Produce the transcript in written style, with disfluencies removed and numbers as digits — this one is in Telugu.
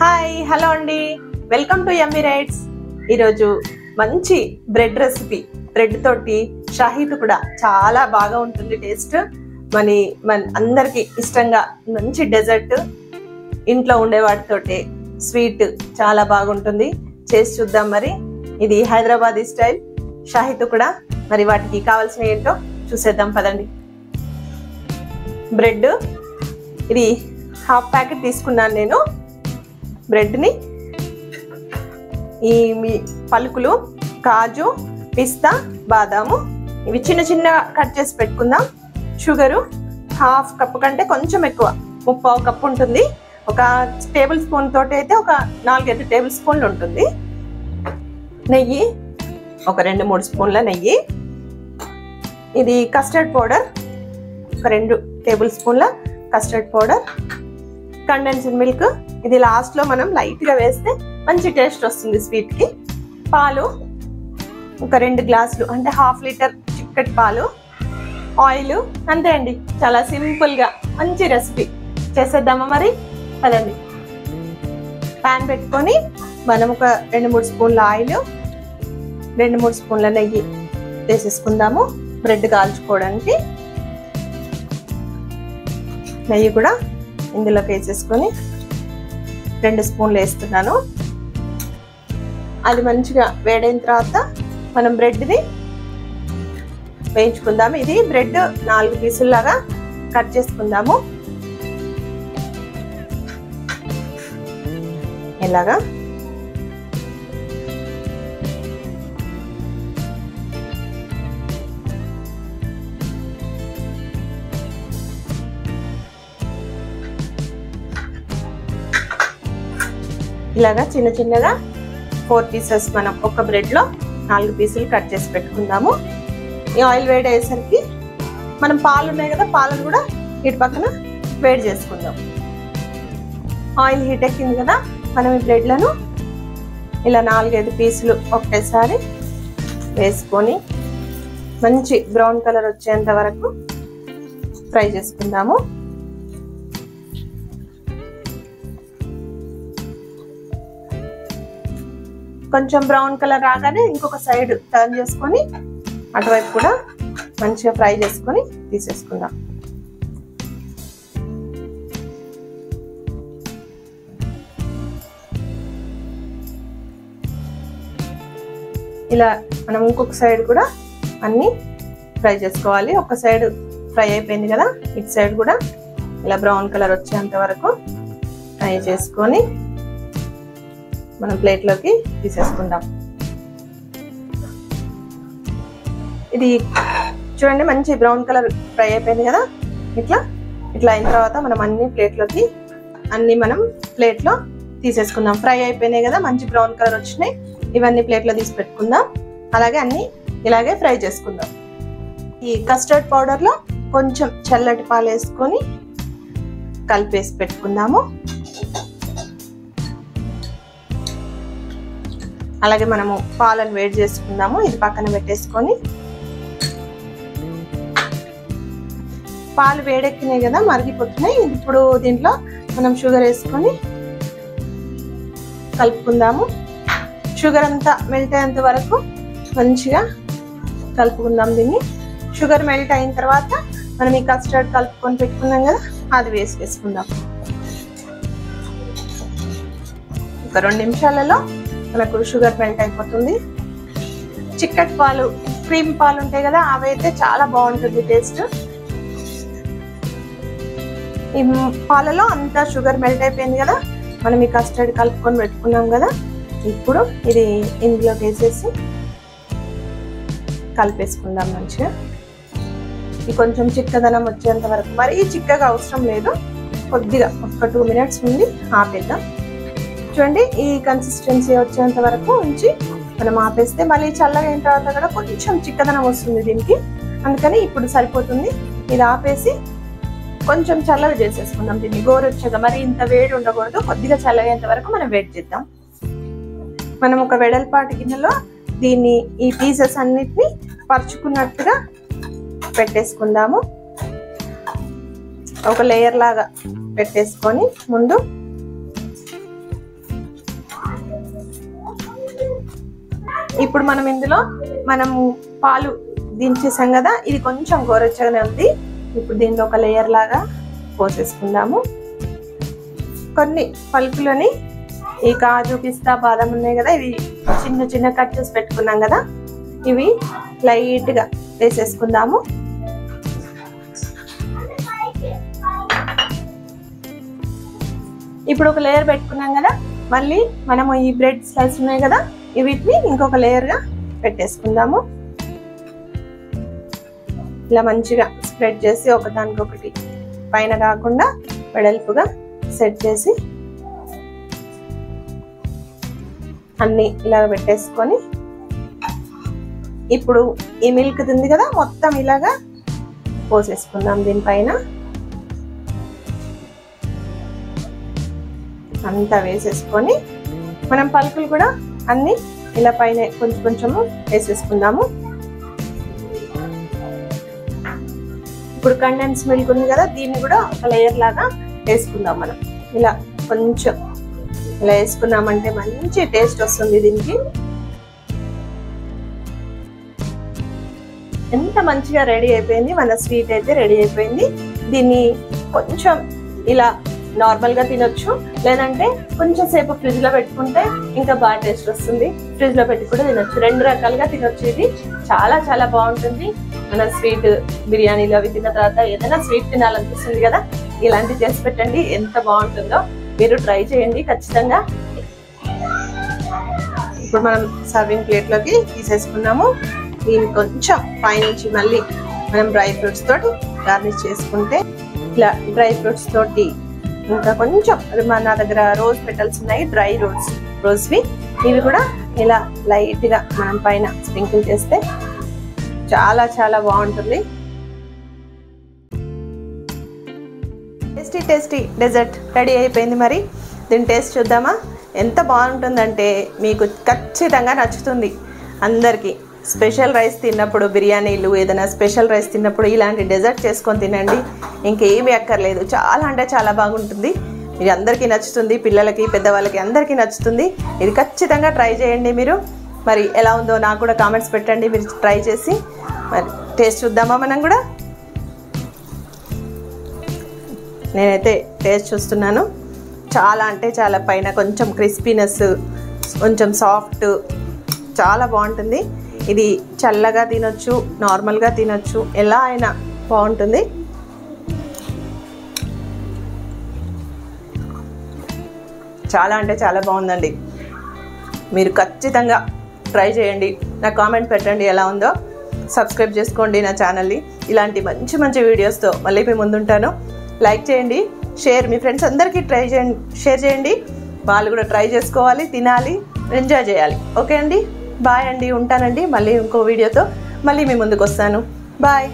హాయ్ హలో అండి, వెల్కమ్ టు యమ్మీ రైట్స్. ఈరోజు మంచి బ్రెడ్ రెసిపీ, బ్రెడ్ తోటి షాహీద్ కూడా చాలా బాగా ఉంటుంది టేస్ట్. మన అందరికి ఇష్టంగా మంచి డెజర్ట్, ఇంట్లో ఉండే వాటితోటి స్వీట్ చాలా బాగుంటుంది. చేసి చూద్దాం. మరి ఇది హైదరాబాదీ స్టైల్ షాహీద్ కూడా. మరి వాటికి కావాల్సిన ఏంటో చూసేద్దాం పదండి. బ్రెడ్ ఇది హాఫ్ ప్యాకెట్ తీసుకున్నాను నేను. బ్రెడ్ని ఈ పలుకులు, కాజు, పిస్తా, బాదాము ఇవి చిన్న చిన్న కట్ చేసి పెట్టుకుందాం. షుగరు హాఫ్ కప్పు కంటే కొంచెం ఎక్కువ, 3/4 కప్పు ఉంటుంది. ఒక టేబుల్ స్పూన్ తోటి అయితే ఒక 4-5 టేబుల్ స్పూన్లు ఉంటుంది. నెయ్యి ఒక 2-3 స్పూన్ల నెయ్యి. ఇది కస్టర్డ్ పౌడర్ ఒక 2 టేబుల్ స్పూన్ల కస్టర్డ్ పౌడర్. కండెన్స్డ్ మిల్క్ ఇది లాస్ట్ లో మనం లైట్ గా వేస్తే మంచి టేస్ట్ వస్తుంది స్వీట్ కి. పాలు ఒక 2 గ్లాసులు, అంటే 1/2 లీటర్ చిక్కటి పాలు. ఆయిల్ అంతే అండి, చాలా సింపుల్ గా మంచి రెసిపీ. చేసేద్దామా మరి? పదండి. పాన్ పెట్టుకొని మనం ఒక 2-3 స్పూన్ల ఆయిల్, 2-3 స్పూన్ల నెయ్యి వేసేసుకుందాము బ్రెడ్ కాల్చుకోవడానికి. నెయ్యి కూడా ఇందులోకి వేసేసుకొని 2 స్పూన్లు వేస్తున్నాను. అది మంచిగా వేడైన తర్వాత మనం బ్రెడ్ని వేయించుకుందాము. ఇది బ్రెడ్ 4 పీసుల్లాగా కట్ చేసుకుందాము. ఇలాగా చిన్న చిన్నగా 4 పీసెస్ మనం ఒక బ్రెడ్ లో 4 పీసులు కట్ చేసి పెట్టుకుందాము. ఈ ఆయిల్ వేడి అయ్యేసరికి మనం పాలు ఉన్నాయి కదా, పాలను కూడా ఇటు పక్కన వేడి చేసుకుందాం. ఆయిల్ హీట్ ఎక్కింది కదా, మనం ఈ బ్రెడ్లను ఇలా 4-5 పీసులు ఒకటేసారి వేసుకొని మంచి బ్రౌన్ కలర్ వచ్చేంత వరకు ఫ్రై చేసుకుందాము. కొంచెం బ్రౌన్ కలర్ రాగానే ఇంకొక సైడ్ టర్న్ చేసుకొని అటువైపు కూడా మంచిగా ఫ్రై చేసుకొని తీసేసుకుందాం. ఇలా మనం ఇంకొక సైడ్ కూడా అన్ని ఫ్రై చేసుకోవాలి. ఒక సైడ్ ఫ్రై అయిపోయింది కదా, ఇటు సైడ్ కూడా ఇలా బ్రౌన్ కలర్ వచ్చేంత వరకు ఫ్రై చేసుకొని మనం ప్లేట్లోకి తీసేసుకుందాం. ఇది చూడండి, మంచి బ్రౌన్ కలర్ ఫ్రై అయిపోయింది కదా. ఇట్లా అయిన తర్వాత మనం మనం ప్లేట్లో తీసేసుకుందాం. ఫ్రై అయిపోయినాయి కదా, మంచి బ్రౌన్ కలర్ వచ్చినాయి. ఇవన్నీ ప్లేట్లో తీసి పెట్టుకుందాం. అలాగే అన్ని ఇలాగే ఫ్రై చేసుకుందాం. ఈ కస్టర్డ్ పౌడర్లో కొంచెం చల్లటి పాలు వేసుకొని కలిపేసి పెట్టుకుందాము. అలాగే మనము పాలను వేడి చేసుకుందాము. ఇది పక్కన పెట్టేసుకొని పాలు వేడెక్కినాయి కదా, మరిగిపోతున్నాయి. ఇప్పుడు దీంట్లో మనం షుగర్ వేసుకొని కలుపుకుందాము. షుగర్ అంతా మెల్ట్ అయ్యేంత వరకు మంచిగా కలుపుకుందాం దీన్ని. షుగర్ మెల్ట్ అయిన తర్వాత మనం ఈ కస్టర్డ్ కలుపుకొని పెట్టుకున్నాం కదా, అది వేసుకుందాం. ఒక 2 నిమిషాలలో మనకు షుగర్ మెల్ట్ అయిపోతుంది. చిక్కటి పాలు, క్రీమ్ పాలు ఉంటాయి కదా, అవి అయితే చాలా బాగుంటుంది టేస్ట్. ఈ పాలలో అంతా షుగర్ మెల్ట్ అయిపోయింది కదా, మనం ఈ కస్టర్డ్ కలుపుకొని పెట్టుకున్నాం కదా. ఇప్పుడు ఇది ఇందులోకి వేసేసి కలిపేసుకుందాం మంచిగా. ఇది కొంచెం చిక్కదనం వచ్చేంత వరకు, మరీ చిక్కగా అవసరం లేదు, కొద్దిగా ఒక 2 మినిట్స్ ఉండి ఆపేద్దాం. చూడండి, ఈ కన్సిస్టెన్సీ వచ్చేంత వరకు ఉంచి మనం ఆపేస్తే మళ్ళీ చల్లగా అయిన తర్వాత కూడా కొంచెం చిక్కదనం వస్తుంది దీనికి. అందుకని ఇప్పుడు సరిపోతుంది. ఇది ఆపేసి కొంచెం చల్లగా చేసేసుకుందాం దీన్ని. గోరువెచ్చగా, మరి ఇంత వేడి ఉండకూడదు, కొద్దిగా చల్లగా అయ్యేంత వరకు మనం వెయిట్ చేద్దాం. మనం ఒక వెడల్పాటి గిన్నెలో దీన్ని, ఈ పీసెస్ అన్నిటిని పరుచుకున్నట్టుగా పెట్టేసుకుందాము. ఒక లేయర్ లాగా పెట్టేసుకొని ముందు ఇప్పుడు మనం ఇందులో పాలు దించేసాం కదా, ఇది కొంచెం గోరెచ్చగానే ఉంది. ఇప్పుడు దీనిలో ఒక లేయర్ లాగా పోసేసుకుందాము. కొన్ని పలుకులని ఈ కాజు పిస్తా బాదం ఉన్నాయి కదా, ఇవి చిన్న చిన్న కట్ చేసి పెట్టుకున్నాం కదా, ఇవి లైట్ గా వేసేసుకుందాము. ఇప్పుడు ఒక లేయర్ పెట్టుకున్నాం కదా, మళ్ళీ మనము ఈ బ్రెడ్ స్లైస్ ఉన్నాయి కదా, వీటిని ఇంకొక లేయర్ గా పెట్టేసుకుందాము. ఇలా మంచిగా స్ప్రెడ్ చేసి ఒకదానికొకటి పైన కాకుండా వెడల్పుగా సెట్ చేసి అన్ని ఇలాగ పెట్టేసుకొని ఇప్పుడు ఈ మిల్క్ ఉంది కదా మొత్తం ఇలాగా పోసేసుకుందాం. దీనిపైన అంతా వేసేసుకొని మనం పలుకులు కూడా అన్ని ఇలా పైన కొంచెం కొంచెము వేసేసుకుందాము. ఇప్పుడు కండెన్స్ మిల్క్ ఉంది కదా, దీన్ని కూడా ఒక లేయర్ లాగా వేసుకుందాం. మనం ఇలా కొంచెం ఇలా వేసుకున్నామంటే మంచి టేస్ట్ వస్తుంది దీనికి. ఎంత మంచిగా రెడీ అయిపోయింది, మన స్వీట్ అయితే రెడీ అయిపోయింది. దీన్ని కొంచెం ఇలా నార్మల్ గా తినొచ్చు, లేదంటే కొంచెం సేపు ఫ్రిడ్జ్ లో పెట్టుకుంటే ఇంకా బాగా టేస్ట్ వస్తుంది. ఫ్రిడ్జ్ లో పెట్టి కూడా తినొచ్చు, 2 రకాలుగా తినొచ్చు. ఇది చాలా చాలా బాగుంటుంది. మన స్వీట్ బిర్యానీలు అవి తిన్న తర్వాత ఏదైనా స్వీట్ తినాలనిపిస్తుంది కదా, ఇలాంటివి చేసి పెట్టండి, ఎంత బాగుంటుందో. మీరు ట్రై చేయండి ఖచ్చితంగా. ఇప్పుడు మనం సర్వింగ్ ప్లేట్ లోకి తీసేసుకున్నాము. దీన్ని కొంచెం పైనుంచి మళ్ళీ మనం డ్రై ఫ్రూట్స్ తోటి గార్నిష్ చేసుకుంటే, ఇలా డ్రై ఫ్రూట్స్ తోటి ఇంకా కొంచెం నా దగ్గర రోజ్ పెటల్స్ ఉన్నాయి, డ్రై రోజ్వి, ఇవి కూడా ఇలా లైట్ గా మనం పైన స్ప్రింకిల్ చేస్తే చాలా చాలా బాగుంటుంది. టేస్టీ డెజర్ట్ రెడీ అయిపోయింది. మరి దీని టేస్ట్ చూద్దామా? ఎంత బాగుంటుందంటే మీకు ఖచ్చితంగా నచ్చుతుంది. అందరికీ స్పెషల్ రైస్ తిన్నప్పుడు, బిర్యానీలు ఏదైనా స్పెషల్ రైస్ తిన్నప్పుడు ఇలాంటి డెజర్ట్ చేసుకొని తినండి, ఇంకేమీ అక్కర్లేదు. చాలా అంటే చాలా బాగుంటుంది. ఇది అందరికీ నచ్చుతుంది, పిల్లలకి పెద్దవాళ్ళకి అందరికీ నచ్చుతుంది. ఇది ఖచ్చితంగా ట్రై చేయండి మీరు. మరి ఎలా ఉందో నాకు కూడా కామెంట్స్ పెట్టండి మీరు ట్రై చేసి. మరి టేస్ట్ చూద్దామా మనం కూడా? నేనైతే టేస్ట్ చూస్తున్నాను. చాలా అంటే చాలా పైన కొంచెం క్రిస్పీనెస్, కొంచెం సాఫ్ట్, చాలా బాగుంటుంది. ఇది చల్లగా తినొచ్చు, నార్మల్గా తినొచ్చు, ఎలా అయినా బాగుంటుంది. చాలా అంటే చాలా బాగుందండి. మీరు ఖచ్చితంగా ట్రై చేయండి, నాకు కామెంట్ పెట్టండి ఎలా ఉందో. సబ్స్క్రైబ్ చేసుకోండి నా ఛానల్ని. ఇలాంటి మంచి మంచి వీడియోస్తో మళ్ళీ మీ ముందుంటాను. లైక్ చేయండి, మీ ఫ్రెండ్స్ అందరికీ షేర్ చేయండి. వాళ్ళు కూడా ట్రై చేసుకోవాలి, తినాలి, ఎంజాయ్ చేయాలి. ఓకే అండి, బాయ్ అండి, ఉంటానండి. మళ్ళీ ఇంకో వీడియోతో మళ్ళీ మీ ముందుకు వస్తాను. బాయ్.